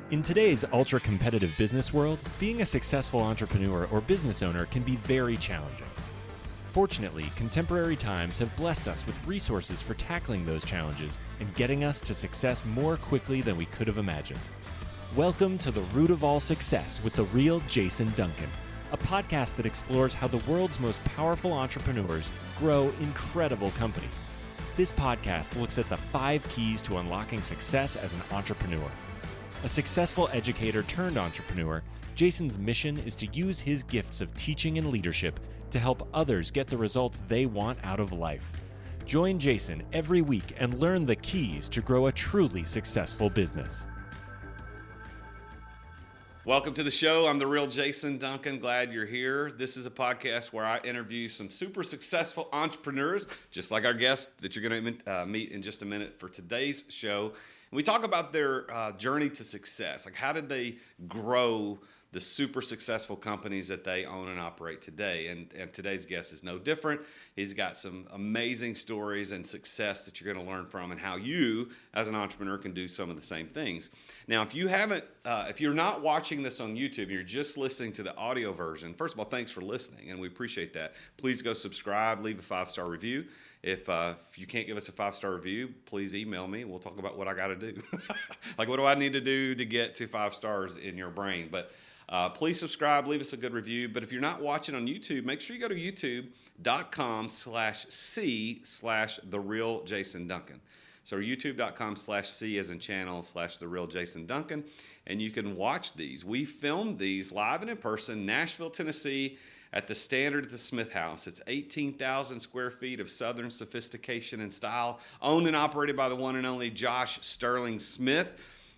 In today's ultra-competitive business world, being a successful entrepreneur or business owner can be very challenging. Fortunately, contemporary times have blessed us with resources for tackling those challenges and getting us to success more quickly than we could have imagined. Welcome to The Root of All Success with the real Jason Duncan, a podcast that explores how the world's most powerful entrepreneurs grow incredible companies. This podcast looks at the 5 keys to unlocking success as an entrepreneur. A successful educator turned entrepreneur, Jason's mission is to use his gifts of teaching and leadership to help others get the results they want out of life. Join Jason every week and learn the keys to grow a truly successful business. Welcome to the show. I'm the real Jason Duncan. Glad you're here. This is a podcast where I interview some super successful entrepreneurs, just like our guest that you're going to meet in just a minute for today's show. And we talk about their journey to success. Like, how did they grow the super successful companies that they own and operate today? And today's guest is no different. He's got some amazing stories and success that you're going to learn from, and how you, as an entrepreneur, can do some of the same things. Now, if you're not watching this on YouTube, and you're just listening to the audio version, first of all, thanks for listening, and we appreciate that. Please go subscribe, leave a 5-star review. If you can't give us a 5-star review, please email me. We'll talk about what I got to do. Like, what do I need to do to get to 5 stars in your brain? But please subscribe, leave us a good review. But if you're not watching on YouTube, make sure you go to youtube.com/C/TheRealJasonDuncan. So youtube.com/C as in channel /TheRealJasonDuncan. And you can watch these. We filmed these live and in person, Nashville, Tennessee, at the Standard at the Smith House. It's 18,000 square feet of Southern sophistication and style, owned and operated by the one and only Josh Sterling Smith.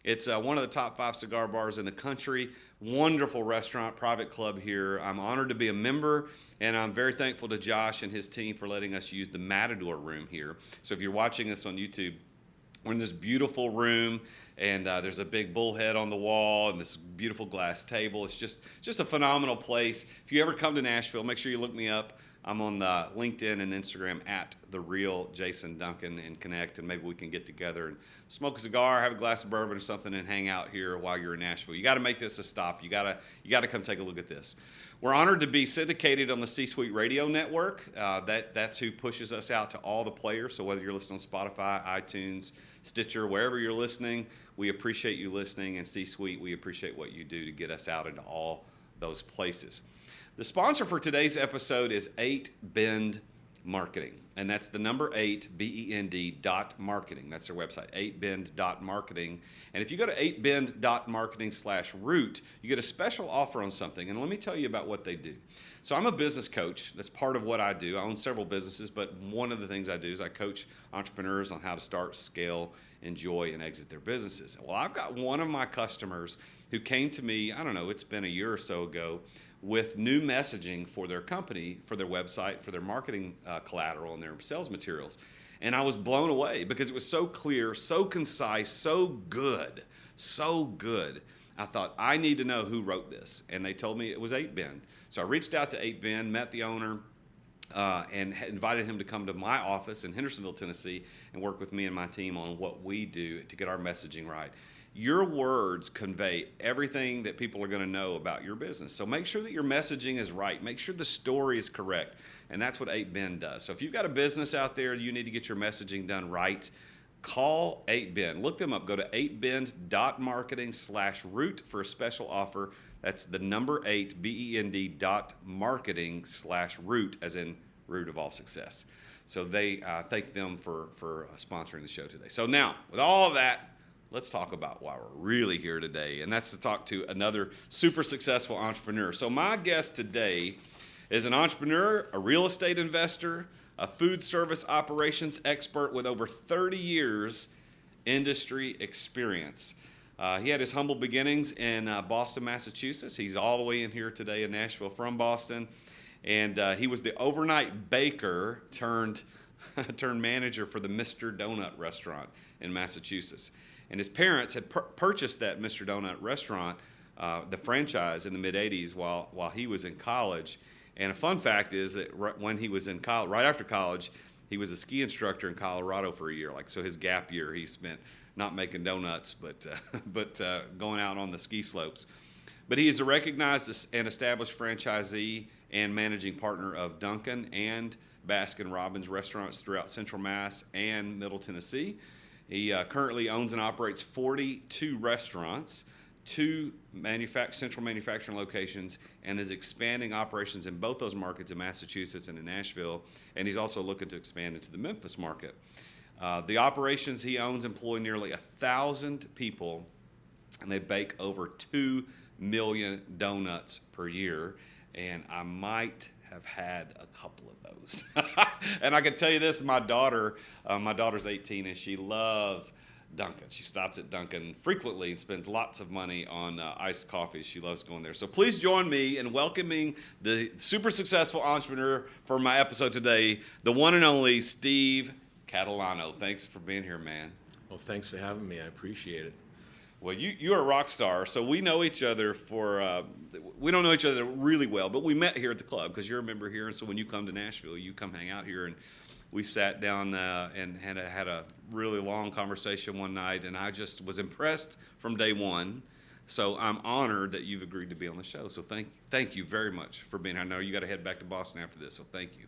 It's one of the top 5 cigar bars in the country. Wonderful restaurant, private club here. I'm honored to be a member, and I'm very thankful to Josh and his team for letting us use the Matador room here. So if you're watching this on YouTube, we're in this beautiful room, and there's a big bullhead on the wall and this beautiful glass table. It's just a phenomenal place. If you ever come to Nashville, make sure you look me up. I'm on LinkedIn and Instagram at The Real Jason Duncan, and connect, and maybe we can get together and smoke a cigar, have a glass of bourbon or something, and hang out here while you're in Nashville. You got to make this a stop. You got to come take a look at this. We're honored to be syndicated on the C-Suite Radio Network. That's who pushes us out to all the players. So whether you're listening on Spotify, iTunes, Stitcher, wherever you're listening, we appreciate you listening. And C-Suite, we appreciate what you do to get us out into all those places. The sponsor for today's episode is 8Bend Marketing, and that's the number 8, BEND .marketing. That's their website, 8bend.marketing. And if you go to 8bend.marketing/root, you get a special offer on something. And let me tell you about what they do. So I'm a business coach. That's part of what I do. I own several businesses, but one of the things I do is I coach entrepreneurs on how to start, scale, enjoy, and exit their businesses. Well, I've got one of my customers who came to me, I don't know, it's been a year or so ago, with new messaging for their company, for their website, for their marketing collateral and their sales materials. And I was blown away because it was so clear, so concise, so good. I thought, I need to know who wrote this. And they told me it was 8Bend. So I reached out to 8Bend, met the owner, and invited him to come to my office in Hendersonville, Tennessee, and work with me and my team on what we do to get our messaging right. Your words convey everything that people are going to know about your business. So make sure that your messaging is right. Make sure the story is correct. And that's what 8Bend does. So if you've got a business out there, you need to get your messaging done right, call 8Bend. Look them up. Go to 8bend.marketing/root for a special offer. That's the number 8, BEND.marketing/root, as in root of all success. So they thank them for sponsoring the show today. So now, with all of that, let's talk about why we're really here today, and that's to talk to another super successful entrepreneur. So my guest today is an entrepreneur, a real estate investor, a food service operations expert with over 30 years industry experience. He had his humble beginnings in Boston, Massachusetts. He's all the way in here today in Nashville from Boston, and he was the overnight baker turned manager for the Mr. Donut restaurant in Massachusetts. And his parents had purchased that Mr. Donut restaurant, the franchise, in the mid-'80s while he was in college. And a fun fact is that when he was in college, right after college, he was a ski instructor in Colorado for a year. So his gap year he spent not making donuts, but going out on the ski slopes. But he is a recognized and established franchisee and managing partner of Duncan and Baskin Robbins restaurants throughout Central Mass and Middle Tennessee. He currently owns and operates 42 restaurants, 2 central manufacturing locations, and is expanding operations in both those markets in Massachusetts and in Nashville. And he's also looking to expand into the Memphis market. The operations he owns employ nearly 1,000 people, and they bake over 2 million donuts per year. And I might have had a couple of those. And I can tell you this, my daughter's 18 and she loves Duncan. She stops at Duncan frequently and spends lots of money on iced coffee. She loves going there. So please join me in welcoming the super successful entrepreneur for my episode today, the one and only Steve Catalano. Thanks for being here, man. Well, thanks for having me. I appreciate it. Well, you're a rock star, so we know each other we don't know each other really well, but we met here at the club because you're a member here, and so when you come to Nashville, you come hang out here, and we sat down and had a really long conversation one night, and I just was impressed from day one. So I'm honored that you've agreed to be on the show. So thank you very much for being here. I know you got to head back to Boston after this, so thank you.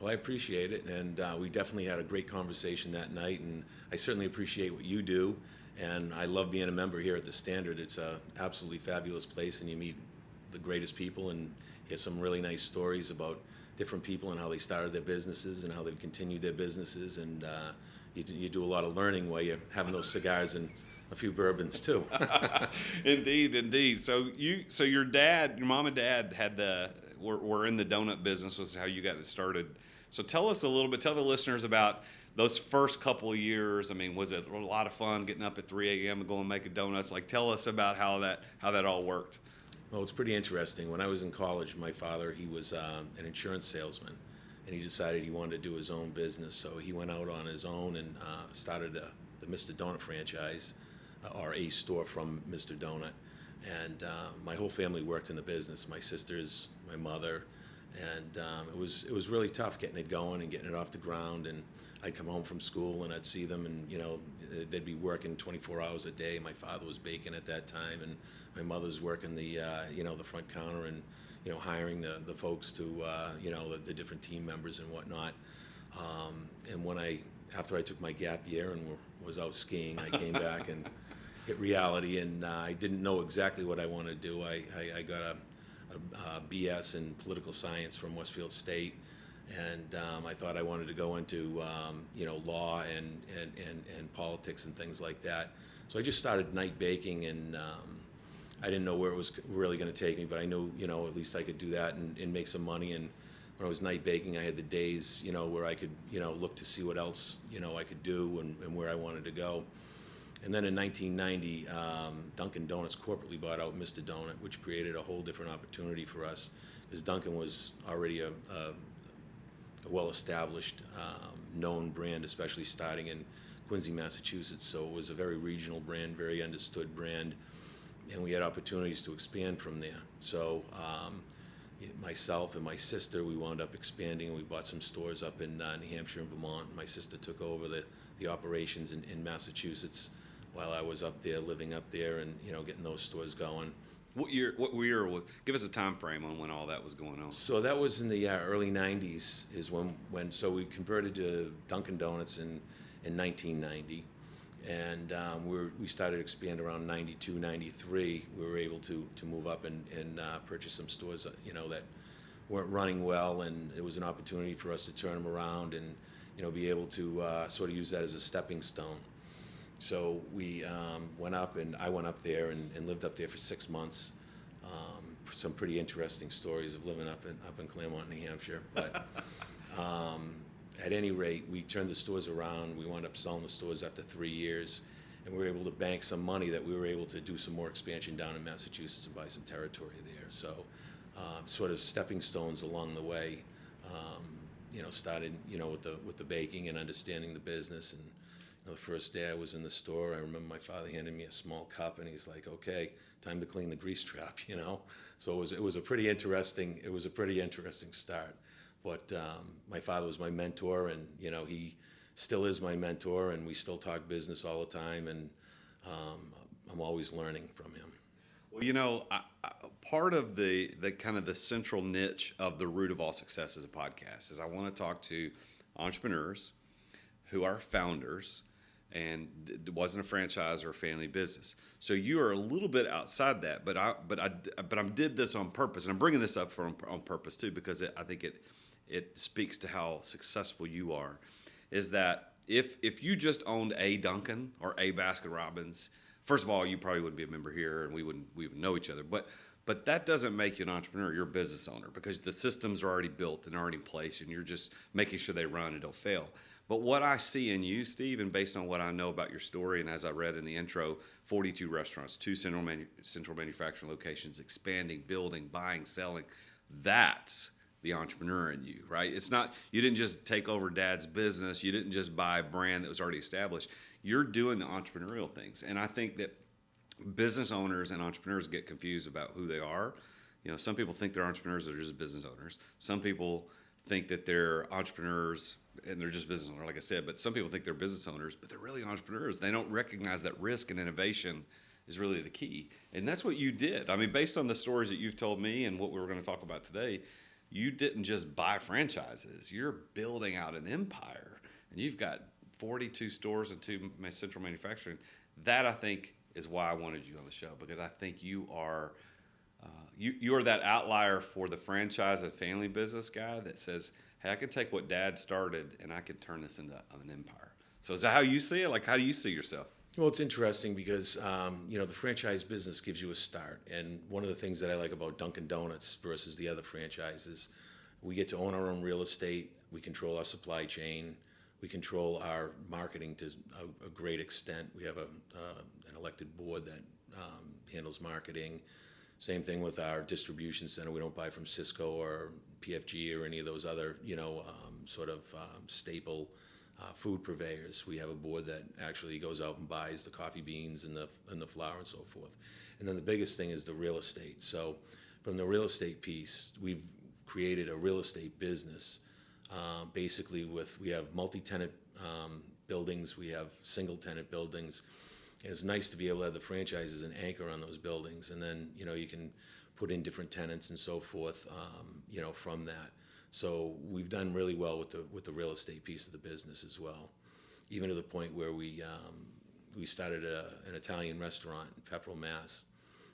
Well, I appreciate it, and we definitely had a great conversation that night, and I certainly appreciate what you do, and I love being a member here at the Standard. It's an absolutely fabulous place, and you meet the greatest people and hear some really nice stories about different people and how they started their businesses and how they've continued their businesses, and you do a lot of learning while you're having those cigars and a few bourbons too. Indeed. So your mom and dad were in the donut business, was how you got it started. So tell us a little bit, tell the listeners about those first couple of years. I mean, was it a lot of fun getting up at 3 a.m. and going and making donuts? Tell us about how that all worked. Well, it's pretty interesting. When I was in college, my father, he was an insurance salesman, and he decided he wanted to do his own business. So he went out on his own and started the Mr. Donut franchise, or a store from Mr. Donut. And my whole family worked in the business, my sisters, my mother, and it was really tough getting it going and getting it off the ground. And I'd come home from school and I'd see them, and they'd be working 24 hours a day. My father was baking at that time, and my mother's working the front counter and hiring the folks to the different team members and whatnot. And after I took my gap year and was out skiing, I came back and hit reality, and I didn't know exactly what I wanted to do. I got a BS in political science from Westfield State, and I thought I wanted to go into law and politics and things like that. So I just started night baking, and I didn't know where it was really going to take me, but I knew at least I could do that and make some money. And when I was night baking, I had the days where I could look to see what else I could do and where I wanted to go. And then in 1990, Dunkin' Donuts corporately bought out Mr. Donut, which created a whole different opportunity for us, because Dunkin' was already a well-established, known brand, especially starting in Quincy, Massachusetts. So it was a very regional brand, very understood brand, and we had opportunities to expand from there. So myself and my sister, we wound up expanding, and we bought some stores up in New Hampshire and Vermont. My sister took over the operations in Massachusetts, while I was up there, living up there, and getting those stores going. What year was? Give us a time frame on when all that was going on. So that was in the early '90s. Is when so we converted to Dunkin' Donuts in 1990, and we started to expand around '92, '93. We were able to move up and purchase some stores that weren't running well, and it was an opportunity for us to turn them around and be able to sort of use that as a stepping stone. So we went up, and I went up there and lived up there for 6 months. Some pretty interesting stories of living up in Claremont, New Hampshire. But at any rate, we turned the stores around. We wound up selling the stores after 3 years, and we were able to bank some money that we were able to do some more expansion down in Massachusetts and buy some territory there. So sort of stepping stones along the way. Started with the baking and understanding the business. And the first day I was in the store, I remember my father handed me a small cup, and he's like, "Okay, time to clean the grease trap," So it was a pretty interesting start. But my father was my mentor, and he still is my mentor, and we still talk business all the time, and I'm always learning from him. Well, part of the kind of the central niche of the Root of All Success as a podcast is I want to talk to entrepreneurs who are founders and it wasn't a franchise or a family business. So you are a little bit outside that, but I did this on purpose, and I'm bringing this up on purpose too because I think it speaks to how successful you are. Is that if you just owned a Duncan or a Baskin Robbins, first of all, you probably wouldn't be a member here, and we wouldn't know each other. But that doesn't make you an entrepreneur. You're a business owner because the systems are already built and already in place, and you're just making sure they run and don't fail. But what I see in you, Steve, and based on what I know about your story, and as I read in the intro, 42 restaurants, 2 central manufacturing locations, expanding, building, buying, selling, that's the entrepreneur in you, right? It's not, you didn't just take over dad's business. You didn't just buy a brand that was already established. You're doing the entrepreneurial things. And I think that business owners and entrepreneurs get confused about who they are. Some people think they're entrepreneurs, they're just business owners. Some people think that they're entrepreneurs and they're just business owners, like I said, but some people think they're business owners, but they're really entrepreneurs. They don't recognize that risk and innovation is really the key. And that's what you did. I mean, based on the stories that you've told me and what we were going to talk about today, you didn't just buy franchises. You're building out an empire, and you've got 42 stores and 2 central manufacturing. That, I think, is why I wanted you on the show, because I think you are you are that outlier for the franchise and family business guy that says, hey, I can take what dad started and I can turn this into an empire. So is that how you see it? Like, how do you see yourself? Well, it's interesting because, the franchise business gives you a start. And one of the things that I like about Dunkin' Donuts versus the other franchises, we get to own our own real estate. We control our supply chain. We control our marketing to a great extent. We have an elected board that handles marketing. Same thing with our distribution center. We don't buy from Cisco or PFG or any of those other, staple food purveyors. We have a board that actually goes out and buys the coffee beans and the flour and so forth. And then the biggest thing is the real estate. So from the real estate piece, we've created a real estate business. Basically, we have multi-tenant buildings, we have single-tenant buildings. And it's nice to be able to have the franchise as an anchor on those buildings, and then you can put in different tenants and so forth, from that. So we've done really well with the real estate piece of the business as well, even to the point where we started an Italian restaurant in Pepperell, Mass,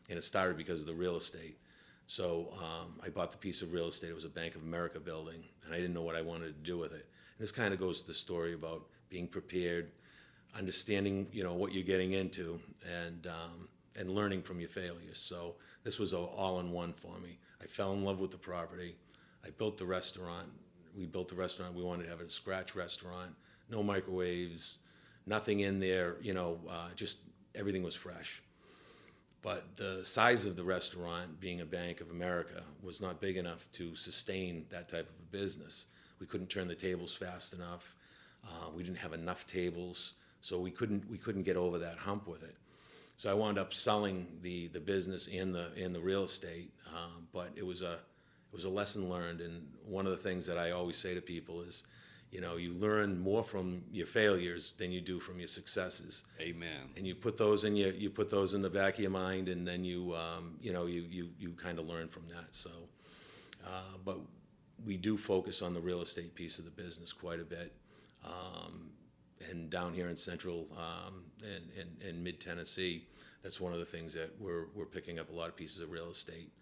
and it started because of the real estate. So I bought the piece of real estate. It was a Bank of America building, and I didn't know what I wanted to do with it. And this kind of goes to the story about being prepared, understanding what you're getting into, and learning from your failures. So this was all in one for me. I fell in love with the property. I built the restaurant. We built the restaurant. We wanted to have a scratch restaurant, no microwaves, nothing in there. Just everything was fresh. But the size of the restaurant, being a Bank of America, was not big enough to sustain that type of a business. We couldn't turn the tables fast enough. We didn't have enough tables, so we couldn't get over that hump with it. So I wound up selling the business and the real estate. But it was a lesson learned, and one of the things that I always say to people is, you learn more from your failures than you do from your successes. Amen. And you put those in the back of your mind, and then you kind of learn from that. So, but we do focus on the real estate piece of the business quite a bit. And down here in Central and Mid Tennessee, that's one of the things that we're picking up a lot of pieces of real estate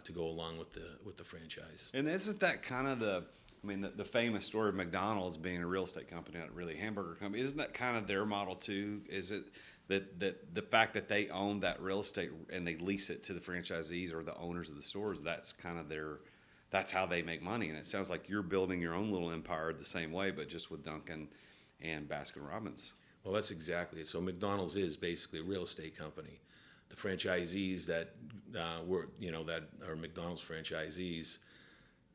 to go along with the franchise. And isn't that kind of the famous story of McDonald's being a real estate company, not really a hamburger company? Isn't that kind of their model too? Is it that the fact that they own that real estate and they lease it to the franchisees or the owners of the stores, that's kind of that's how they make money. And it sounds like you're building your own little empire the same way, but just with Duncan and Baskin Robbins. Well, that's exactly it. So McDonald's is basically a real estate company. The franchisees that that are McDonald's franchisees,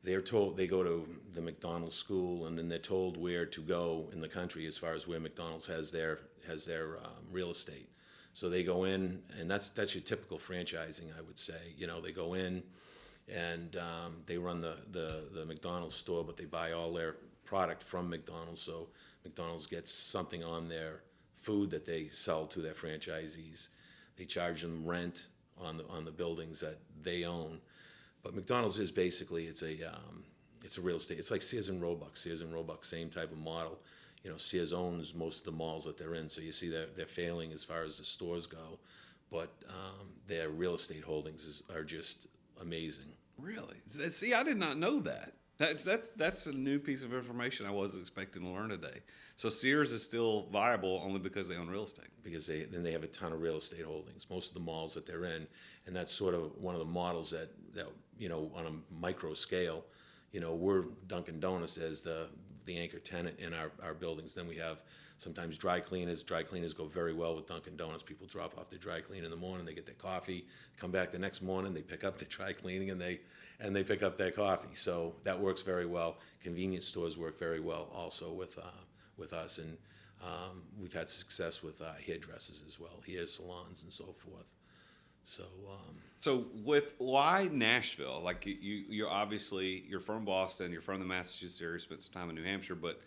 they're told, they go to the McDonald's school, and then they're told where to go in the country as far as where McDonald's has their real estate. So they go in, and that's your typical franchising, I would say. They go in, and they run the McDonald's store, but they buy all their product from McDonald's, so McDonald's gets something on their food that they sell to their franchisees. They charge them rent on the buildings that they own. But McDonald's is basically it's a real estate. It's like Sears and Roebuck. Sears and Roebuck, same type of model. Sears owns most of the malls that they're in, so you see they're failing as far as the stores go, but their real estate holdings are just amazing. Really? See, I did not know that. That's a new piece of information I wasn't expecting to learn today. So Sears is still viable only because they own real estate. Because they have a ton of real estate holdings, most of the malls that they're in, and that's sort of one of the models that on a micro scale, we're Dunkin' Donuts as the anchor tenant in our buildings. Then we have sometimes dry cleaners. Dry cleaners go very well with Dunkin' Donuts. People drop off their dry clean in the morning, they get their coffee, come back the next morning, they pick up their dry cleaning, and they pick up their coffee. So that works very well. Convenience stores work very well also with us, and we've had success with hairdressers as well, hair salons and so forth. So with why Nashville? Like you're obviously you're from Boston, you're from the Massachusetts area, spent some time in New Hampshire, but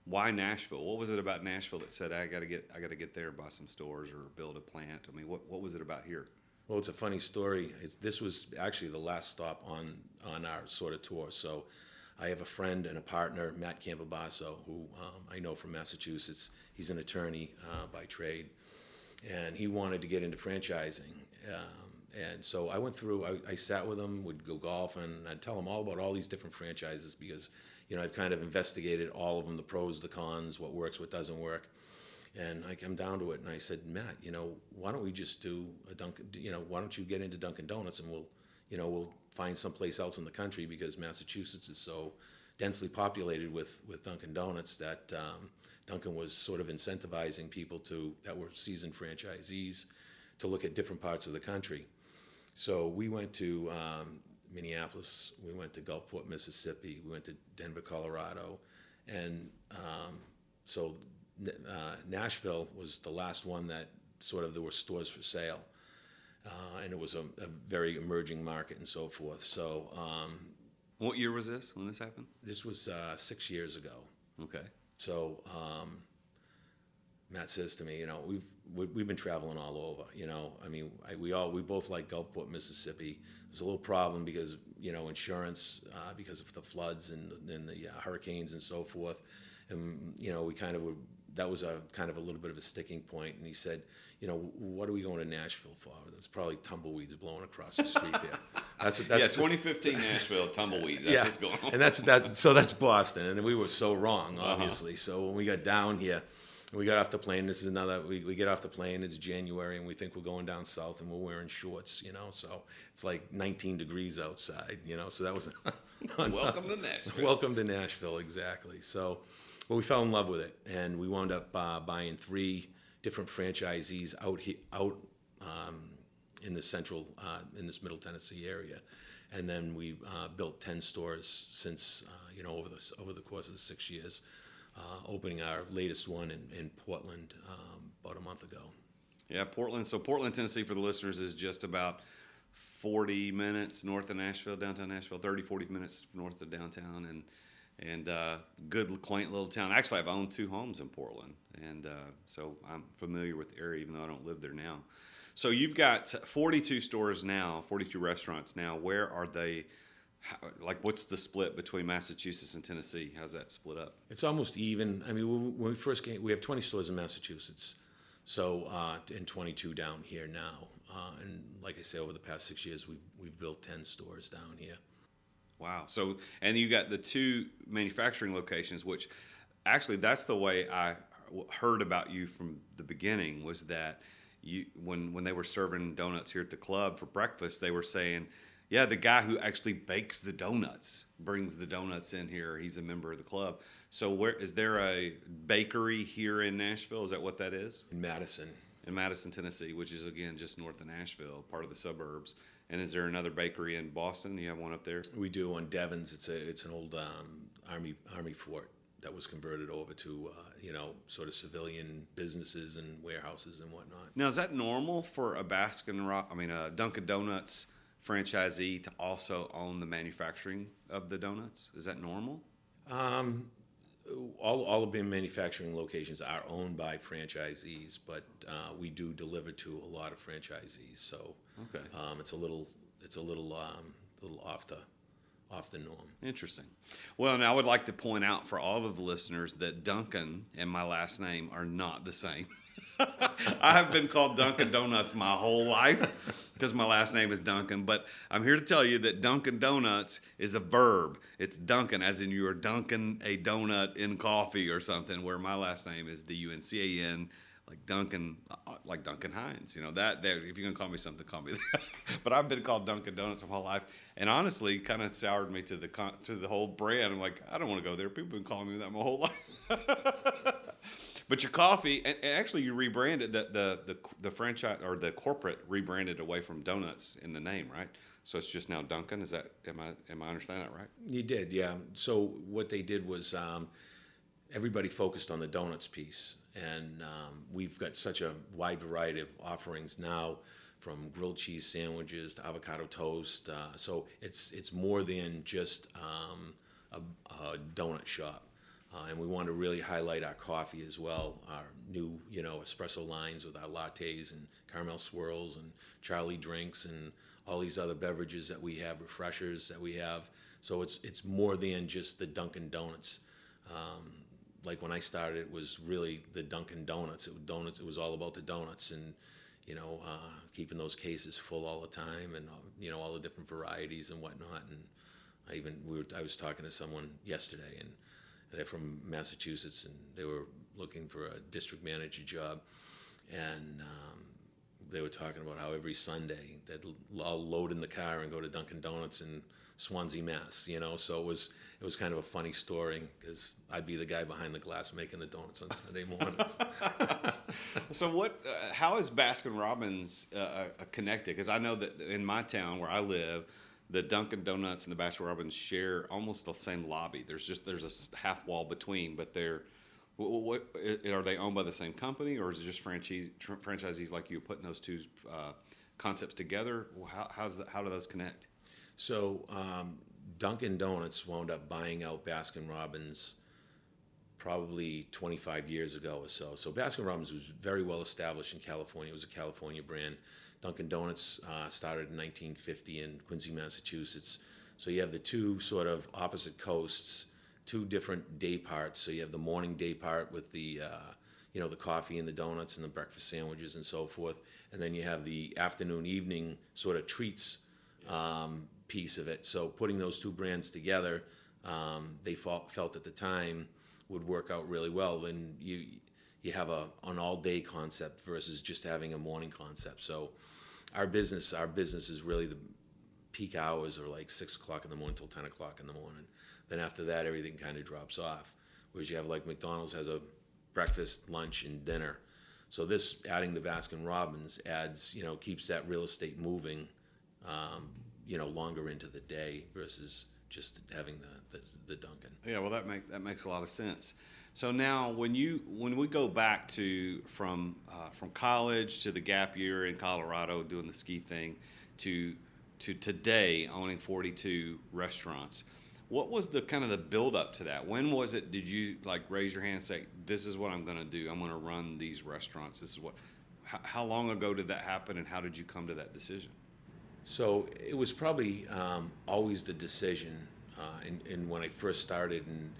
why Nashville? What was it about Nashville that said I got to get there, buy some stores or build a plant? I mean, what was it about here? Well, it's a funny story. This was actually the last stop on our sort of tour. So I have a friend and a partner, Matt Campobasso, who I know from Massachusetts. He's an attorney by trade, and he wanted to get into franchising. And so I went through, I sat with him, would go golf, and I'd tell him all about all these different franchises because, I've kind of investigated all of them, the pros, the cons, what works, what doesn't work. And I come down to it, and I said, Matt, why don't we just do a Dunkin', why don't you get into Dunkin' Donuts, and we'll find someplace else in the country, because Massachusetts is so densely populated with Dunkin' Donuts that Dunkin' was sort of incentivizing people that were seasoned franchisees to look at different parts of the country. So we went to Minneapolis, we went to Gulfport, Mississippi, we went to Denver, Colorado, and so Nashville was the last one that sort of there were stores for sale, and it was a very emerging market and so forth. So what year was this when this happened? This was 6 years ago. Okay. So Matt says to me, we've been traveling all over. I mean, we both like Gulfport, Mississippi. There's a little problem because insurance, because of the floods and the hurricanes and so forth, and we kind of that was a kind of a little bit of a sticking point. And he said, what are we going to Nashville for? There's probably tumbleweeds blowing across the street there. That's 2015 Nashville tumbleweeds. That's what's going on. And so that's Boston, and we were so wrong, obviously. So when we got down here, we got off the plane. This is we get off the plane. It's January, and we think we're going down south, and we're wearing shorts. So it's like 19 degrees outside. So that was welcome to Nashville. Welcome to Nashville, exactly. So, but we fell in love with it, and we wound up buying 3 different franchisees out in the central, in this Middle Tennessee area, and then we built 10 stores since over the course of the 6 years. Opening our latest one in Portland about a month ago. Yeah, Portland. So Portland, Tennessee, for the listeners, is just about 40 minutes north of Nashville, downtown Nashville, 30, 40 minutes north of downtown, and good, quaint little town. Actually, I've owned 2 homes in Portland, and so I'm familiar with the area, even though I don't live there now. So you've got 42 stores now, 42 restaurants now. Where are they? What's the split between Massachusetts and Tennessee? How's that split up? It's almost even. I mean, when we first came, we have 20 stores in Massachusetts, so and 22 down here now. And like I say, over the past 6 years, we've built 10 stores down here. Wow. So, and you got the 2 manufacturing locations, which actually that's the way I heard about you from the beginning, was that you when they were serving donuts here at the club for breakfast, they were saying, yeah, the guy who actually bakes the donuts brings the donuts in here. He's a member of the club. So where is there a bakery here in Nashville? Is that what that is? In Madison. In Madison, Tennessee, which is, again, just north of Nashville, part of the suburbs. And is there another bakery in Boston? You have one up there? We do on Devon's. It's an old Army fort that was converted over to sort of civilian businesses and warehouses and whatnot. Now, is that normal for a Dunkin' Donuts franchisee to also own the manufacturing of the donuts? Is that normal? All of the manufacturing locations are owned by franchisees, but we do deliver to a lot of franchisees. So Okay. it's a little off the norm. Interesting. Well, now I would like to point out for all of the listeners that Duncan and my last name are not the same. I have been called Dunkin' Donuts my whole life because my last name is Duncan, but I'm here to tell you that Dunkin' Donuts is a verb. It's Duncan, as in you are dunking a donut in coffee or something, where my last name is Duncan, like Duncan, like Duncan Hines. You know, that if you're going to call me something, call me that. But I've been called Dunkin' Donuts my whole life, and honestly, kind of soured me to the whole brand. I'm like, I don't want to go there. People have been calling me that my whole life. But your coffee, and actually, you rebranded the franchise or the corporate rebranded away from donuts in the name, right? So it's just now Duncan. Is that am I understanding that right? You did, yeah. So what they did was everybody focused on the donuts piece, and we've got such a wide variety of offerings now, from grilled cheese sandwiches to avocado toast. So it's more than just a donut shop. And we want to really highlight our coffee as well, our new, espresso lines with our lattes and caramel swirls and Charlie drinks and all these other beverages that we have, refreshers that we have. So it's more than just the Dunkin' Donuts. Like when I started, it was really the Dunkin' Donuts. It was all about the donuts and, keeping those cases full all the time and, all the different varieties and whatnot. And I was talking to someone yesterday, and they're from Massachusetts, and they were looking for a district manager job, and they were talking about how every Sunday they'd all load in the car and go to Dunkin' Donuts in Swansea, Mass. So it was kind of a funny story because I'd be the guy behind the glass making the donuts on Sunday mornings. So how is Baskin Robbins connected? Because I know that in my town where I live, the Dunkin' Donuts and the Baskin Robbins share almost the same lobby. There's a half wall between, but are they owned by the same company, or is it just franchisees like you putting those two concepts together? How do those connect? So Dunkin' Donuts wound up buying out Baskin Robbins probably 25 years ago or so. So Baskin Robbins was very well established in California. It was a California brand. Dunkin' Donuts started in 1950 in Quincy, Massachusetts. So you have the two sort of opposite coasts, two different day parts. So you have the morning day part with the the coffee and the donuts and the breakfast sandwiches and so forth, and then you have the afternoon, evening sort of treats piece of it. So putting those two brands together, they felt at the time would work out really well. Then you have an all-day concept versus just having a morning concept. So our business is really the peak hours are like 6 o'clock in the morning till 10 o'clock in the morning. Then after that, everything kind of drops off. Whereas you have like McDonald's has a breakfast, lunch, and dinner. So this adding the Baskin Robbins adds, keeps that real estate moving, longer into the day versus just having the Dunkin'. Yeah, well, that makes a lot of sense. So now, when we go back to from college to the gap year in Colorado doing the ski thing, to today owning 42 restaurants, what was the kind of the build up to that? When was it? Did you like raise your hand and say, "This is what I'm going to do. I'm going to run these restaurants. This is what." How long ago did that happen, and how did you come to that decision? So it was probably always the decision. And when I first started and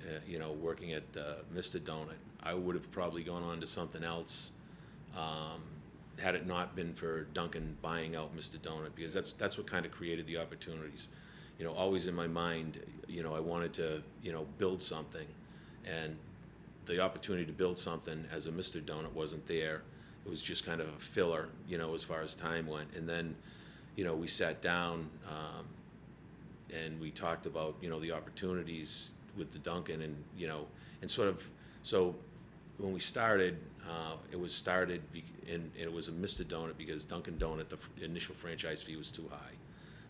working at Mr. Donut, I would have probably gone on to something else had it not been for Duncan buying out Mr. Donut, because that's what kind of created the opportunities. Always in my mind, I wanted to build something, and the opportunity to build something as a Mr. Donut wasn't there. It was just kind of a filler, as far as time went. And then, we sat down. And we talked about, the opportunities with the Dunkin' and sort of, so when we started, it was a Mr. Donut because Dunkin' Donut, the initial franchise fee was too high.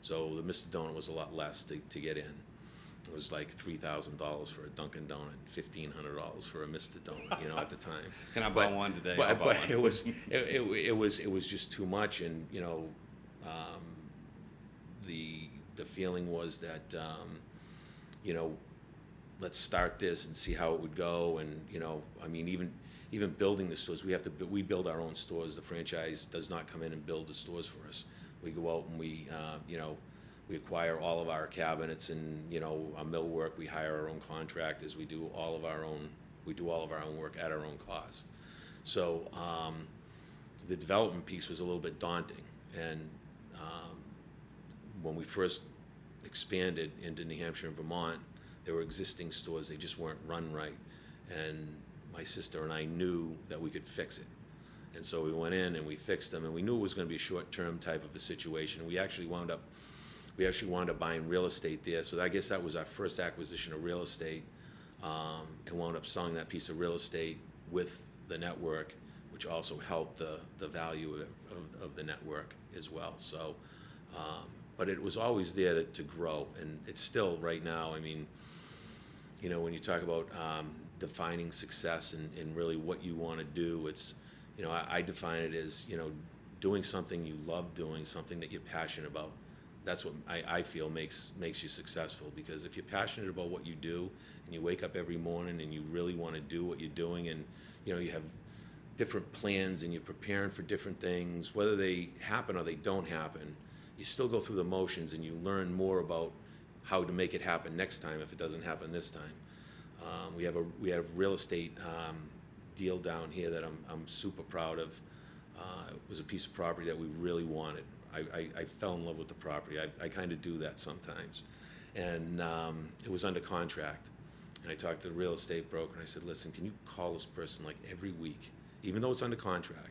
So the Mr. Donut was a lot less to get in. It was like $3,000 for a Dunkin' Donut, $1,500 for a Mr. Donut, at the time. Can I buy one today? But it was just too much, and the feeling was that, you know, let's start this and see how it would go. And, you know, I mean, even building the stores, we build our own stores. The franchise does not come in and build the stores for us. We go out and we, you know, we acquire all of our cabinets and, you know, our millwork. We hire our own contractors. We do all of our own work at our own cost. So the development piece was a little bit daunting. And when we first expanded into New Hampshire and Vermont, there were existing stores. They just weren't run right. And my sister and I knew that we could fix it. And so we went in and we fixed them, and we knew it was going to be a short-term type of a situation. We actually wound up buying real estate there. So I guess that was our first acquisition of real estate, and wound up selling that piece of real estate with the network, which also helped the value of the network as well. So, but it was always there to grow, and it's still right now. I mean, you know, when you talk about defining success and really what you want to do, it's, you know, I define it as, you know, doing something you love doing, something that you're passionate about. That's what I feel makes you successful, because if you're passionate about what you do and you wake up every morning and you really want to do what you're doing, and, you know, you have different plans and you're preparing for different things, whether they happen or they don't happen, you still go through the motions and you learn more about how to make it happen next time if it doesn't happen this time. We have a real estate deal down here that I'm super proud of. It was a piece of property that we really wanted. I fell in love with the property. I kind of do that sometimes. And it was under contract. And I talked to the real estate broker and I said, listen, can you call this person like every week, even though it's under contract?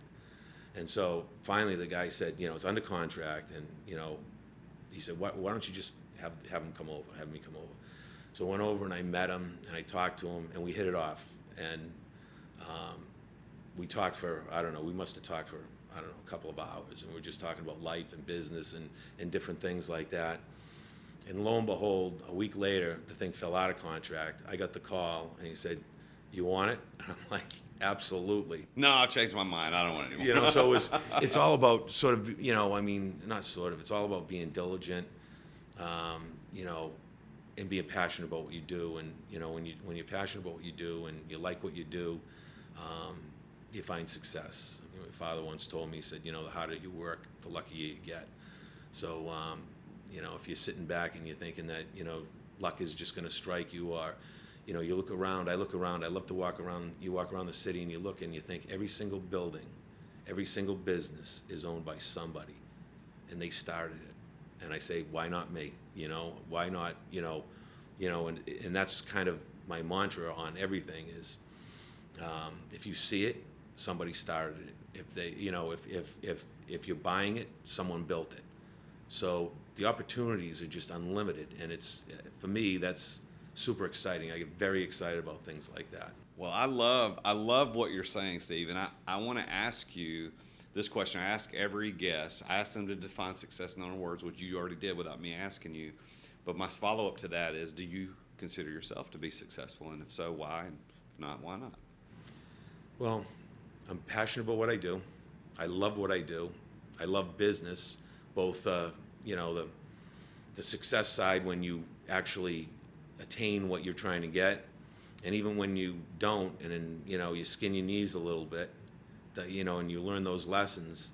And so finally the guy said, you know, it's under contract. And, you know, he said, why don't you just have me come over. So I went over and I met him and I talked to him and we hit it off. And we talked for, we must have talked for, a couple of hours. And we were just talking about life and business and different things like that. And lo and behold, a week later, the thing fell out of contract. I got the call and he said, you want it? And I'm like, absolutely. No, I'll change my mind. I don't want it anymore. You know, so it's all about sort of, you know, I mean, not sort of, it's all about being diligent, you know, and being passionate about what you do. And, you know, when you're passionate about what you do and you like what you do, you find success. You know, my father once told me, he said, you know, the harder you work, the luckier you get. So, you know, if you're sitting back and you're thinking that, you know, luck is just going to strike you, or, you know, you look around, I look around, I love to walk around, you walk around the city and you look and you think every single building, every single business is owned by somebody, and they started it. And I say, why not me? You know, why not, you know, and that's kind of my mantra on everything is, if you see it, somebody started it. If they, you know, if you're buying it, someone built it. So the opportunities are just unlimited, and it's, for me, that's super exciting. I get very excited about things like that. Well, I love what you're saying, Steve, and I want to ask you this question. I ask every guest. I ask them to define success in their own words, which you already did without me asking you. But my follow-up to that is, do you consider yourself to be successful? And if so, why? And if not, why not? Well, I'm passionate about what I do. I love what I do. I love business, both, you know, the success side when you actually attain what you're trying to get, and even when you don't, and then, you know, you skin your knees a little bit, you know, and you learn those lessons.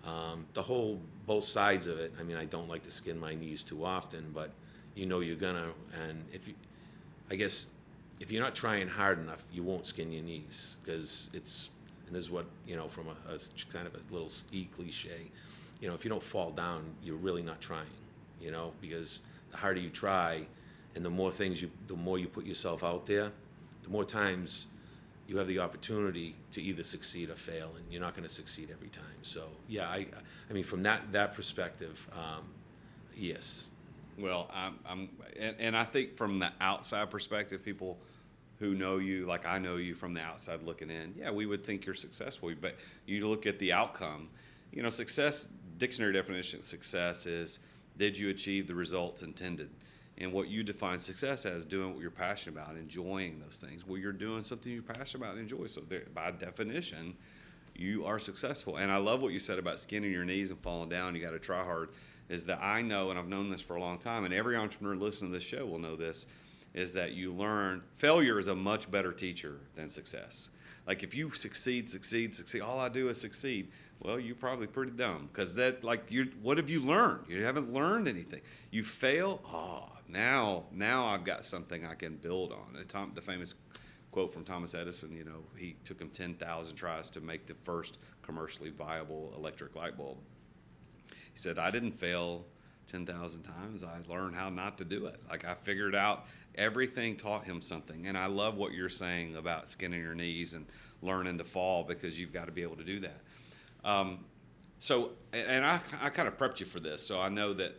Both sides of it. I mean, I don't like to skin my knees too often, but you know you're gonna, and if you're not trying hard enough, you won't skin your knees, because it's, and this is what, you know, from a kind of a little ski cliche, you know, if you don't fall down, you're really not trying, you know, because the harder you try, and the more you put yourself out there, the more times you have the opportunity to either succeed or fail, and you're not going to succeed every time. So yeah, I mean, from that perspective, yes. Well, and I think from the outside perspective, people who know you, like I know you from the outside looking in, yeah, we would think you're successful. But you look at the outcome. You know, success, dictionary definition of success is, did you achieve the results intended? And what you define success as, doing what you're passionate about, enjoying those things. Well, you're doing something you're passionate about and enjoy. So by definition, you are successful. And I love what you said about skinning your knees and falling down. You got to try hard. is that I know, and I've known this for a long time, and every entrepreneur listening to this show will know this, is that you learn failure is a much better teacher than success. Like if you succeed, all I do is succeed. Well, you're probably pretty dumb because what have you learned? You haven't learned anything. You fail. Now I've got something I can build on. And the famous quote from Thomas Edison, he took him 10,000 tries to make the first commercially viable electric light bulb. He said, I didn't fail 10,000 times. I learned how not to do it. Like I figured out everything taught him something. And I love what you're saying about skinning your knees and learning to fall because you've got to be able to do that. So I kind of prepped you for this, so I know that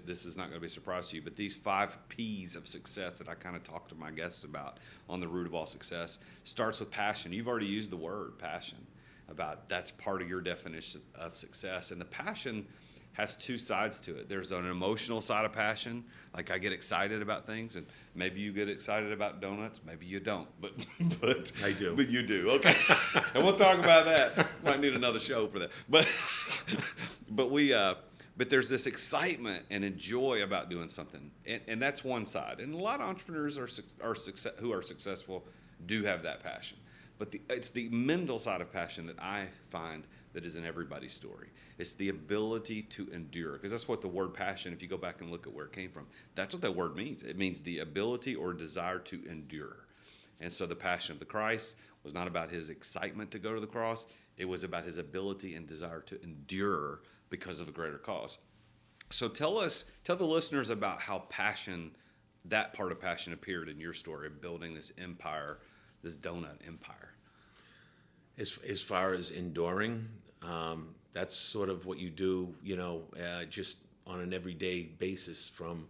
this is not going to be a surprise to you. But these 5 P's of success that I kind of talk to my guests about on the root of all success starts with passion. You've already used the word passion about that's part of your definition of success, and the passion has 2 sides to it. There's an emotional side of passion, like I get excited about things, and maybe you get excited about donuts, maybe you don't, but I do. But you do, okay. And we'll talk about that. Might need another show for that. But there's this excitement and a joy about doing something, and that's one side. And a lot of entrepreneurs who are successful do have that passion. But it's the mental side of passion that I find that is in everybody's story. It's the ability to endure, because that's what the word passion, if you go back and look at where it came from, that's what that word means. It means the ability or desire to endure. And so the passion of the Christ was not about his excitement to go to the cross. It was about his ability and desire to endure because of a greater cause. So tell the listeners about how that part of passion appeared in your story of building this empire, this donut empire. As far as enduring, that's sort of what you do, just on an everyday basis. From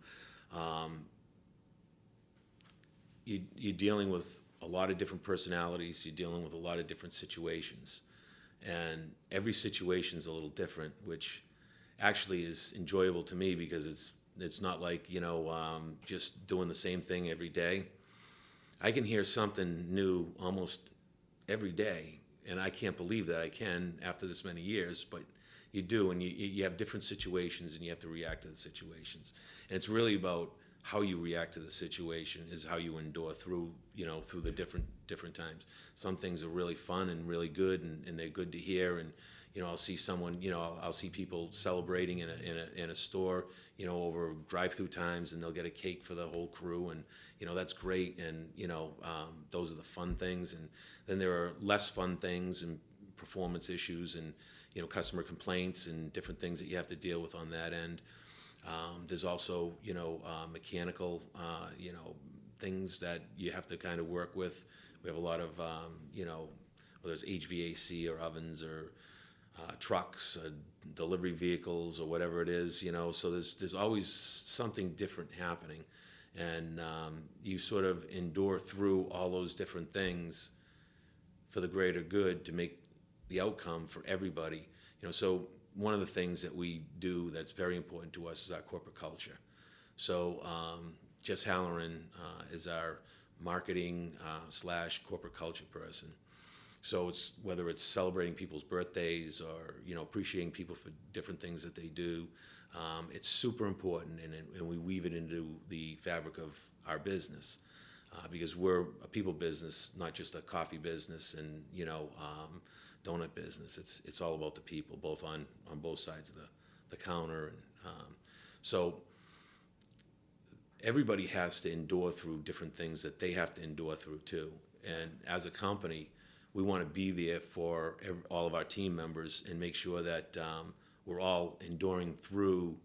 you're dealing with a lot of different personalities. You're dealing with a lot of different situations, and every situation's a little different, which actually is enjoyable to me because it's not like just doing the same thing every day. I can hear something new almost every day. And I can't believe that I can after this many years, but you do, and you have different situations, and you have to react to the situations. And it's really about how you react to the situation is how you endure through the different times. Some things are really fun and really good, and they're good to hear. And I'll see someone, I'll see people celebrating in a store, over drive-through times, and they'll get a cake for the whole crew, and that's great. And those are the fun things. And then there are less fun things and performance issues and customer complaints and different things that you have to deal with on that end. There's also mechanical things that you have to kind of work with. We have a lot of whether it's HVAC or ovens or trucks, delivery vehicles, or whatever it is, so there's always something different happening, and you sort of endure through all those different things for the greater good to make the outcome for everybody. So one of the things that we do that's very important to us is our corporate culture. So Jess Halloran is our marketing / corporate culture person. So it's whether it's celebrating people's birthdays or appreciating people for different things that they do, it's super important, and we weave it into the fabric of our business because we're a people business, not just a coffee business and donut business. It's all about the people, both on both sides of the counter, and so everybody has to endure through different things that they have to endure through too. And as a company, we want to be there for all of our team members and make sure that we're all enduring through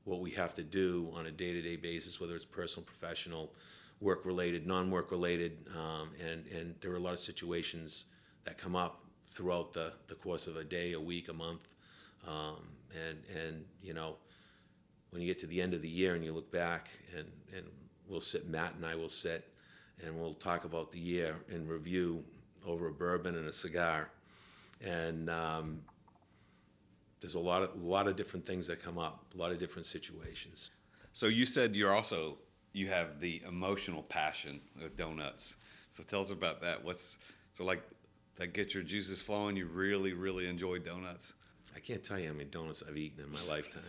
what we have to do on a day-to-day basis, whether it's personal, professional, work-related, non-work-related, and there are a lot of situations that come up throughout the course of a day, a week, a month, and when you get to the end of the year and you look back, and Matt and I will sit, and we'll talk about the year and review over a bourbon and a cigar, and there's a lot of different things that come up, a lot of different situations. So you said you have the emotional passion with donuts. So tell us about that. That gets your juices flowing? You really, really enjoy donuts? I can't tell you how many donuts I've eaten in my lifetime.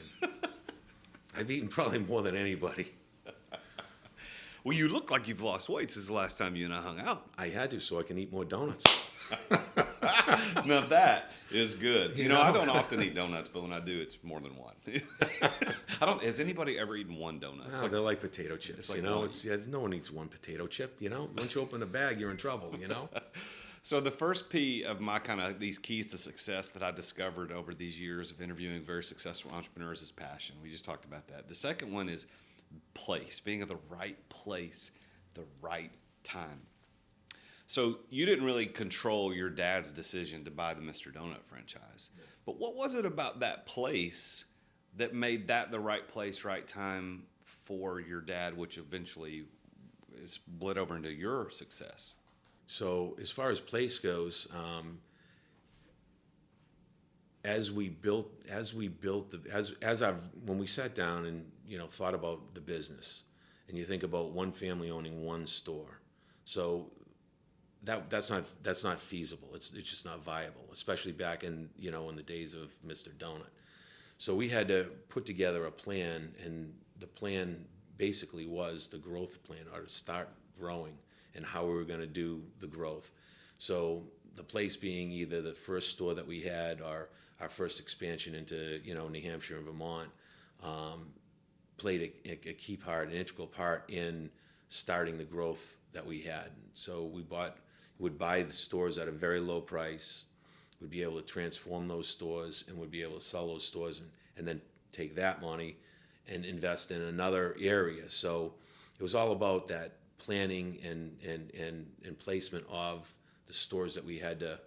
I've eaten probably more than anybody. Well, you look like you've lost weight since the last time you and I hung out. I had to so I can eat more donuts. Now that is good. You know, I know? don't often eat donuts, but when I do, it's more than one. I don't. Has anybody ever eaten one donut? It's No, they're like potato chips. it's like you know, one. it's no one eats one potato chip. You know, once you open a bag, you're in trouble. You know. So the first P of my kind of these keys to success that I discovered over these years of interviewing very successful entrepreneurs is passion. We just talked about that. The second one is place, being at the right place, the right time. So you didn't really control your dad's decision to buy the Mr. Donut franchise. But what was it about that place that made that the right place, right time for your dad, which eventually split over into your success? So as far as place goes, when we sat down and thought about the business, and you think about one family owning one store, so that's not feasible. It's just not viable, especially back in in the days of Mr. Donut. So we had to put together a plan, and the plan basically was the growth plan, or to start growing, and how we were going to do the growth. So the place being either the first store that we had or our first expansion into New Hampshire and Vermont, played a key part, an integral part in starting the growth that we had. So we would buy the stores at a very low price. We'd be able to transform those stores, and would be able to sell those stores, and then take that money and invest in another area. So it was all about that planning and placement of the stores that we had to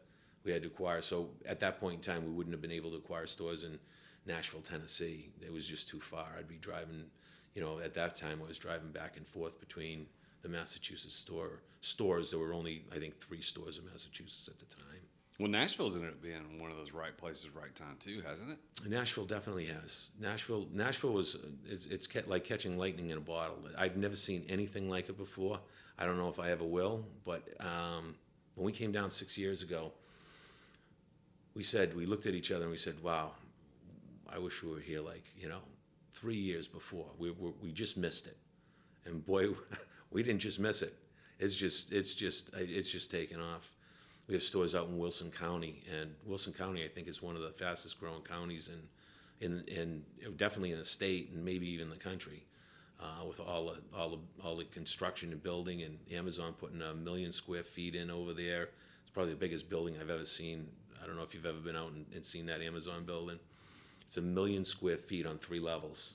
acquire. So at that point in time, we wouldn't have been able to acquire stores in Nashville, Tennessee. It was just too far. I'd be driving, at that time I was driving back and forth between the Massachusetts stores. There were only, I think, 3 stores in Massachusetts at the time. Well, Nashville's ended up being one of those right places, right time too, hasn't it? Nashville definitely has. Nashville it's like catching lightning in a bottle. I've never seen anything like it before. I don't know if I ever will, but when we came down 6 years ago, we looked at each other and we said, "Wow, I wish we were here 3 years before. We just missed it." And boy, we didn't just miss it. It's just taken off. We have stores out in Wilson County, and Wilson County, I think, is one of the fastest growing counties in definitely in the state, and maybe even the country, with all the construction and building, and Amazon putting 1 million square feet in over there. It's probably the biggest building I've ever seen. I don't know if you've ever been out and seen that Amazon building. It's 1 million square feet on 3 levels.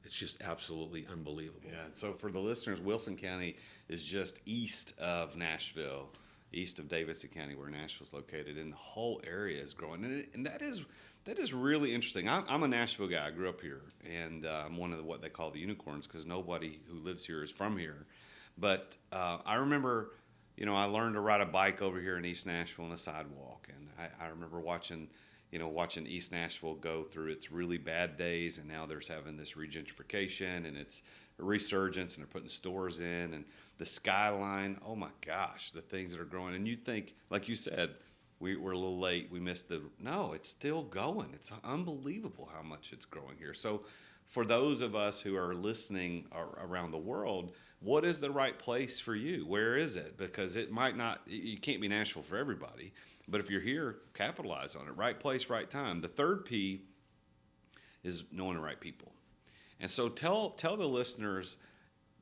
It's just absolutely unbelievable. Yeah. So for the listeners, Wilson County is just east of Nashville, east of Davidson County, where Nashville's located, and the whole area is growing. And that is really interesting. I'm a Nashville guy. I grew up here, and I'm one of what they call the unicorns, because nobody who lives here is from here. But I remember, I learned to ride a bike over here in East Nashville on a sidewalk, and I remember watching East Nashville go through its really bad days, and now there's having this regentrification, and it's a resurgence, and they're putting stores in, and the skyline, oh my gosh, the things that are growing. And you think, like you said, we're a little late, we missed no, it's still going. It's unbelievable how much it's growing here. So for those of us who are listening around the world, what is the right place for you? Where is it? Because it might not, you can't be Nashville for everybody, but if you're here, capitalize on it. Right place, right time. The third P is knowing the right people. And so tell the listeners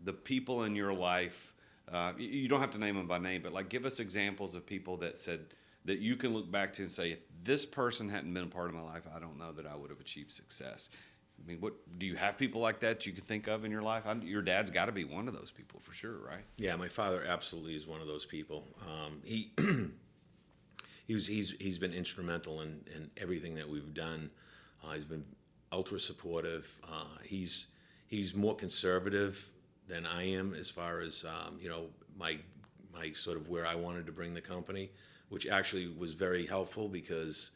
the people in your life. You don't have to name them by name, but give us examples of people that said that you can look back to and say, if this person hadn't been a part of my life, I don't know that I would have achieved success. I mean, what do you have people like that you can think of in your life? Your dad's got to be one of those people for sure, right? Yeah, my father absolutely is one of those people. He's been instrumental in everything that we've done. He's been ultra supportive. He's more conservative than I am as far as my sort of where I wanted to bring the company, which actually was very helpful, because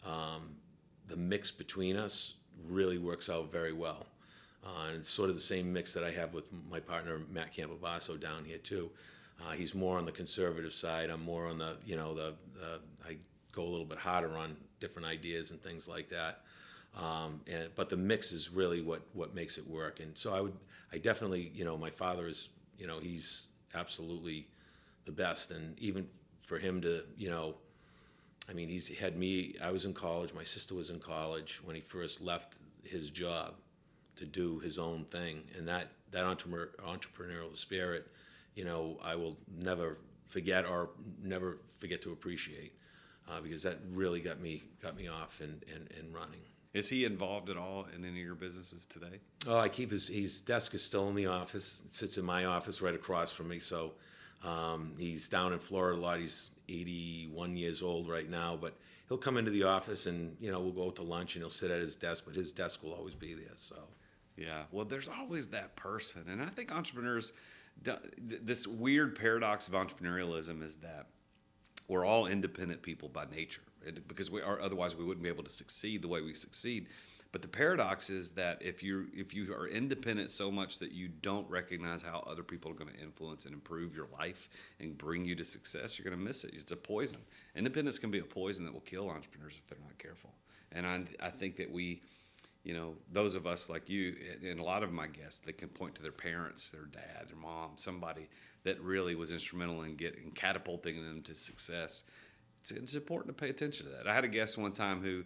the mix between us really works out very well. And it's sort of the same mix that I have with my partner Matt Campobasso down here too. He's more on the conservative side. I'm more on the I go a little bit harder on different ideas and things like that. But the mix is really what makes it work. And so I definitely, my father is, he's absolutely the best. And even for him to, he's had me, I was in college, my sister was in college when he first left his job to do his own thing. And that entrepreneurial spirit, I will never forget to appreciate, because that really got me off and running. Is he involved at all in any of your businesses today? Oh, I keep his desk is still in the office. It sits in my office right across from me. So he's down in Florida a lot. He's 81 years old right now, but he'll come into the office and, we'll go out to lunch and he'll sit at his desk, but his desk will always be there. So, yeah, well, there's always that person. And I think entrepreneurs, this weird paradox of entrepreneurialism is that we're all independent people by nature, because otherwise we wouldn't be able to succeed the way we succeed. But the paradox is that if you are independent so much that you don't recognize how other people are going to influence and improve your life and bring you to success, you're going to miss it. It's a poison. Independence can be a poison that will kill entrepreneurs if they're not careful. And I think that we, those of us like you and a lot of my guests, they can point to their parents, their dad, their mom, somebody that really was instrumental in catapulting them to success. It's important to pay attention to that. I had a guest one time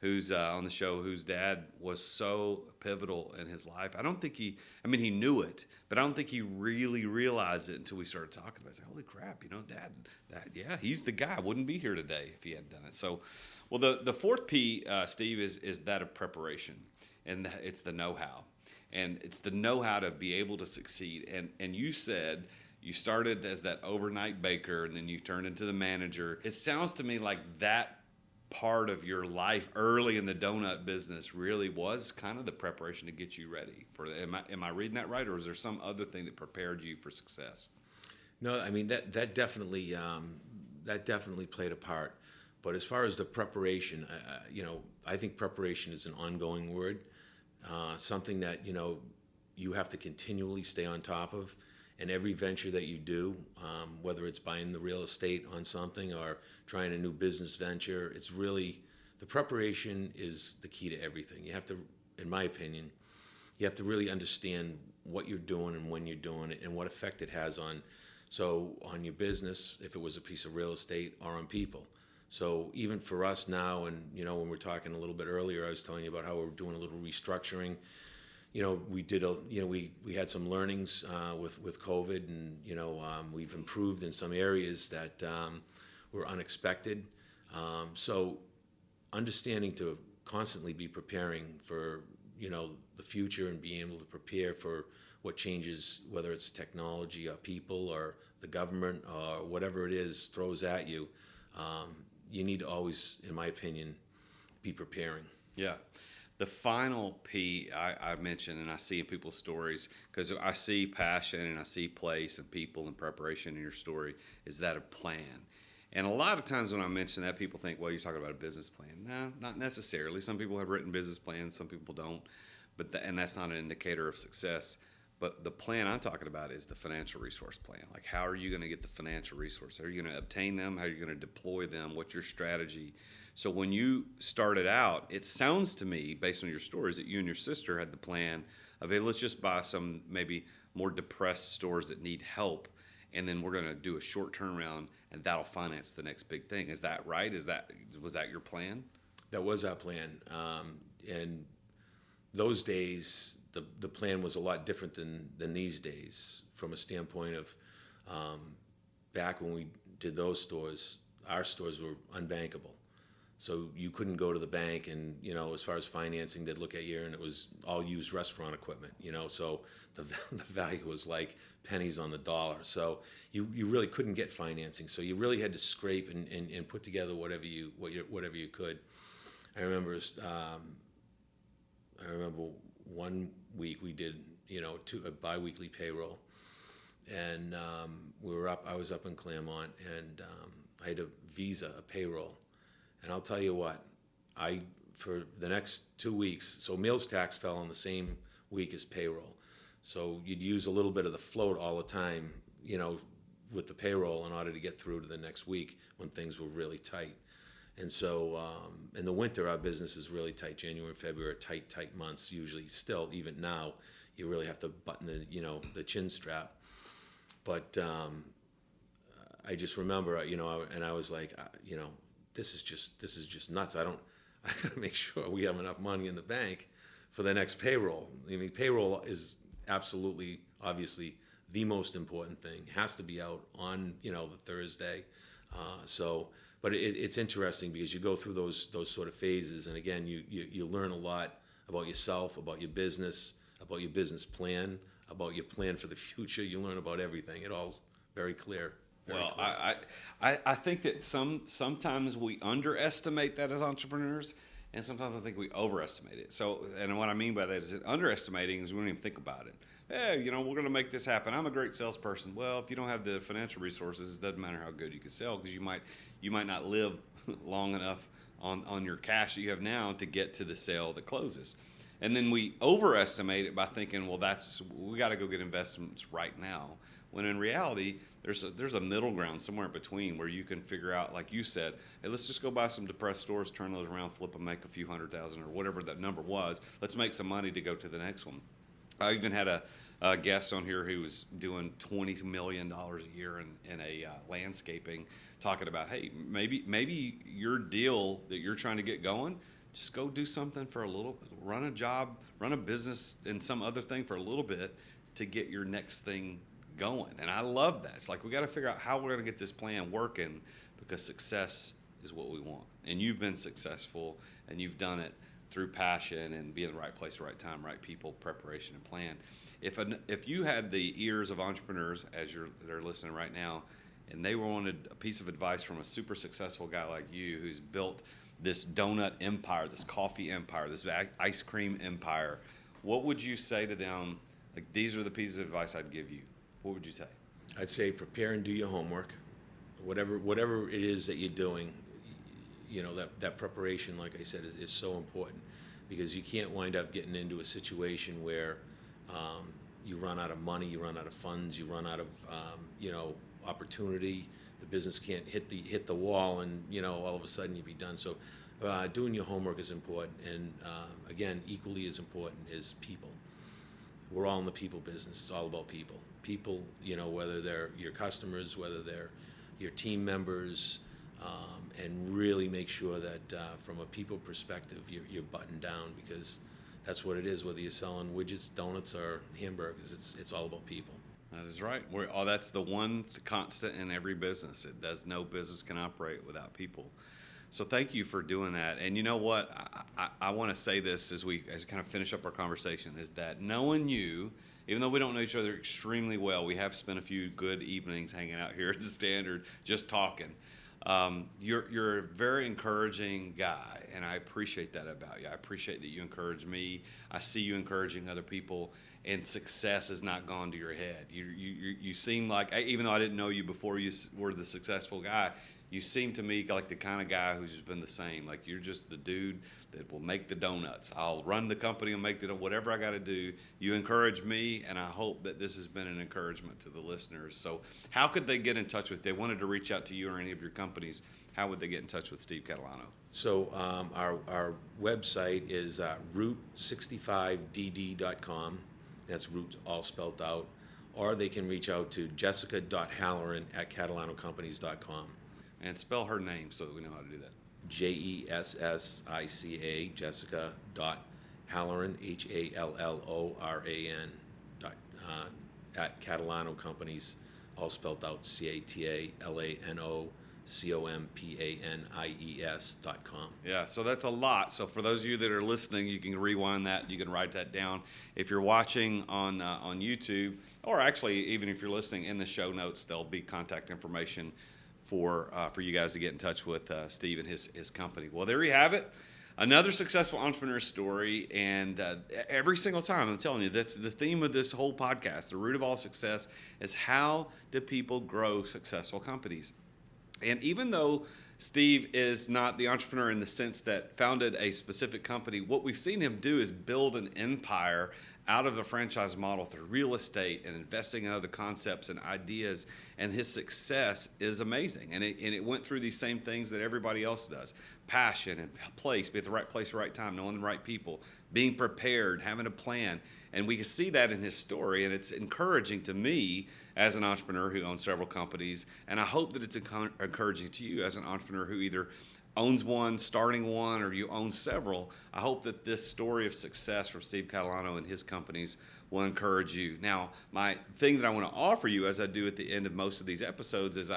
who's on the show whose dad was so pivotal in his life. I don't think he knew it, but I don't think he really realized it until we started talking about it. I said, holy crap, Dad, he's the guy. I wouldn't be here today if he hadn't done it. So, well, the fourth P, Steve, is that of preparation, and it's the know-how. And it's the know-how to be able to succeed. And you said you started as that overnight baker, and then you turned into the manager. It sounds to me like that part of your life early in the donut business really was kind of the preparation to get you ready for that. Am I reading that right, or is there some other thing that prepared you for success? No, that definitely played a part. But as far as the preparation, I think preparation is an ongoing word, something that you have to continually stay on top of. And every venture that you do, whether it's buying the real estate on something or trying a new business venture, it's really, the preparation is the key to everything. You have to, in my opinion, you have to really understand what you're doing and when you're doing it and what effect it has on your business, if it was a piece of real estate, or on people. So even for us now, and when we're talking a little bit earlier, I was telling you about how we're doing a little restructuring. We did we had some learnings with COVID, and we've improved in some areas that were unexpected. So understanding to constantly be preparing for the future and being able to prepare for what changes, whether it's technology or people or the government or whatever it is throws at you. You need to always, in my opinion, be preparing. Yeah. The final P I mentioned, and I see in people's stories, because I see passion and I see place and people and preparation in your story, is that a plan. And a lot of times when I mention that, people think, well, you're talking about a business plan. No, not necessarily. Some people have written business plans, some people don't. And that's not an indicator of success. But the plan I'm talking about is the financial resource plan. Like, how are you going to get the financial resources? How are you going to obtain them? How are you going to deploy them? What's your strategy? So when you started out, it sounds to me, based on your stories, that you and your sister had the plan of, hey, let's just buy some maybe more depressed stores that need help, and then we're going to do a short turnaround, and that'll finance the next big thing. Is that right? Was that your plan? That was our plan. And those days, the plan was a lot different than these days, from a standpoint of back when we did those stores, our stores were unbankable. So you couldn't go to the bank and, as far as financing, they'd look at you and it was all used restaurant equipment, so the value was like pennies on the dollar. So you really couldn't get financing. So you really had to scrape and put together whatever you could. I remember one week we did, a bi-weekly payroll, and I was up in Claremont, and I had a payroll. And I'll tell you what, for the next 2 weeks, so meals tax fell on the same week as payroll. So you'd use a little bit of the float all the time, with the payroll in order to get through to the next week when things were really tight. And so in the winter, our business is really tight. January and February are tight months. Usually, still, even now, you really have to button the chin strap. But I just remember, and I was like, this is just nuts. I got to make sure we have enough money in the bank for the next payroll. I mean, payroll is absolutely, obviously, the most important thing. It has to be out on the Thursday. But it's interesting because you go through those sort of phases, and again, you learn a lot about yourself, about your business plan, about your plan for the future. You learn about everything. It all's very clear. Well, I think that sometimes we underestimate that as entrepreneurs, and sometimes I think we overestimate it. So, and what I mean by that is that underestimating is we don't even think about it. Hey, we're going to make this happen. I'm a great salesperson. Well, if you don't have the financial resources, it doesn't matter how good you can sell, because you might not live long enough on your cash that you have now to get to the sale that closes. And then we overestimate it by thinking, well, we got to go get investments right now. When in reality, there's a middle ground somewhere in between where you can figure out, like you said, hey, let's just go buy some depressed stores, turn those around, flip them, make a few $100,000 or whatever that number was. Let's make some money to go to the next one. I even had a guest on here who was doing $20 million a year in a landscaping, talking about, hey, maybe your deal that you're trying to get going, just go do something for a little, run a job, run a business and some other thing for a little bit to get your next thing going. And I love that. It's like we got to figure out how we're going to get this plan working, because success is what we want. And you've been successful, and you've done it through passion and being in the right place, right time, right people, preparation, and plan. If you had the ears of entrepreneurs as they're listening right now, and they wanted a piece of advice from a super successful guy like you who's built this donut empire, this coffee empire, this ice cream empire, what would you say to them? Like, these are the pieces of advice I'd give you. What would you say? I'd say prepare and do your homework. Whatever it is that you're doing, that preparation, like I said, is so important, because you can't wind up getting into a situation where you run out of money, you run out of funds, you run out of opportunity. The business can't hit the wall, and all of a sudden you'd be done. So doing your homework is important, and again, equally as important is people. We're all in the people business. It's all about people. People, whether they're your customers, whether they're your team members, and really make sure that from a people perspective, you're buttoned down, because that's what it is. Whether you're selling widgets, donuts, or hamburgers, it's all about people. That is right. That's the one constant in every business. No business can operate without people. So thank you for doing that. And you know what? I want to say this as we kind of finish up our conversation, is that knowing you, even though we don't know each other extremely well, we have spent a few good evenings hanging out here at the Standard just talking. You're a very encouraging guy, and I appreciate that about you. I appreciate that you encourage me. I see you encouraging other people, and success has not gone to your head. You seem like, even though I didn't know you before you were the successful guy, you seem to me like the kind of guy who's just been the same. Like, you're just the dude that will make the donuts. I'll run the company and make whatever I got to do. You encourage me, and I hope that this has been an encouragement to the listeners. So how could they get in touch with you? If they wanted to reach out to you or any of your companies, how would they get in touch with Steve Catalano? So our website is route65dd.com. That's route all spelled out. Or they can reach out to jessica.halloran@catalanocompanies.com. And spell her name so that we know how to do that. Jessica, Jessica.Halloran, HALLORAN, at Catalano Companies, all spelled out, CATALANOCOMPANIES.com. Yeah, so that's a lot. So for those of you that are listening, you can rewind that. You can write that down. If you're watching on YouTube, or actually even if you're listening, in the show notes, there'll be contact information for you guys to get in touch with Steve and his company. Well, there you have it. Another successful entrepreneur story. And every single time, I'm telling you, that's the theme of this whole podcast. The root of all success is, how do people grow successful companies? And even though Steve is not the entrepreneur in the sense that founded a specific company, what we've seen him do is build an empire out of the franchise model through real estate and investing in other concepts and ideas, and his success is amazing. And it went through these same things that everybody else does. Passion and place, be at the right place at the right time, knowing the right people, being prepared, having a plan. And we can see that in his story, and it's encouraging to me as an entrepreneur who owns several companies, and I hope that it's encouraging to you as an entrepreneur who either owns one, starting one, or you own several. I hope that this story of success from Steve Catalano and his companies will encourage you. Now, my thing that I want to offer you, as I do at the end of most of these episodes, is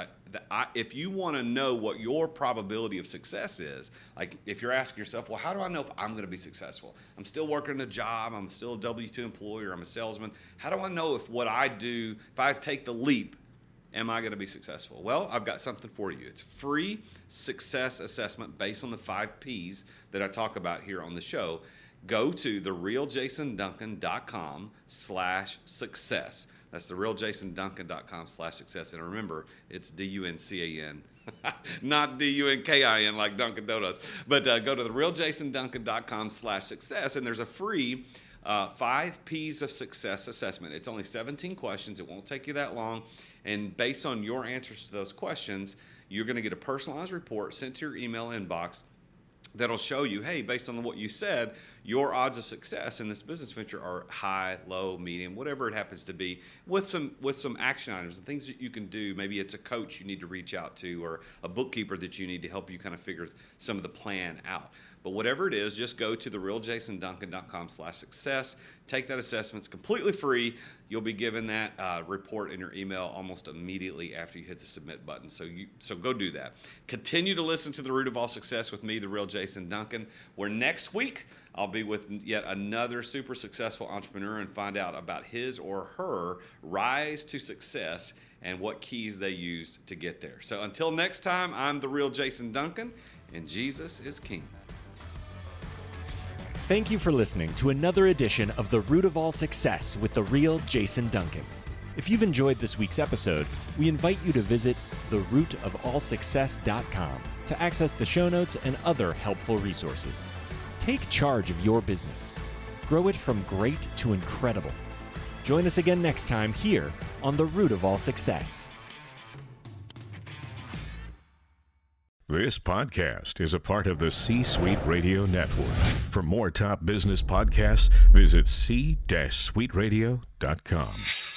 if you want to know what your probability of success is, like if you're asking yourself, well, how do I know if I'm going to be successful? I'm still working a job, I'm still a W-2 employee, or I'm a salesman. How do I know if what I do, if I take the leap, am I going to be successful? Well, I've got something for you. It's free success assessment based on the 5 Ps that I talk about here on the show. Go to therealjasonduncan.com/success. That's therealjasonduncan.com/success. And remember, it's DUNCAN, not DUNKIN like Dunkin' Donuts. But go to thealjasonduncan.com/success, and there's a free 5 Ps of success assessment. It's only 17 questions. It won't take you that long. And based on your answers to those questions, you're going to get a personalized report sent to your email inbox that'll show you, hey, based on what you said, your odds of success in this business venture are high, low, medium, whatever it happens to be, with some action items and things that you can do. Maybe it's a coach you need to reach out to, or a bookkeeper that you need to help you kind of figure some of the plan out. But whatever it is, just go to thealjasonduncan.com/success. Take that assessment. It's completely free. You'll be given that report in your email almost immediately after you hit the submit button. So go do that. Continue to listen to The Root of All Success with me, The Real Jason Duncan, where next week I'll be with yet another super successful entrepreneur and find out about his or her rise to success and what keys they used to get there. So until next time, I'm The Real Jason Duncan, and Jesus is King. Thank you for listening to another edition of The Root of All Success with The Real Jason Duncan. If you've enjoyed this week's episode, we invite you to visit therootofallsuccess.com to access the show notes and other helpful resources. Take charge of your business. Grow it from great to incredible. Join us again next time here on The Root of All Success. This podcast is a part of the C-Suite Radio Network. For more top business podcasts, visit c-suiteradio.com.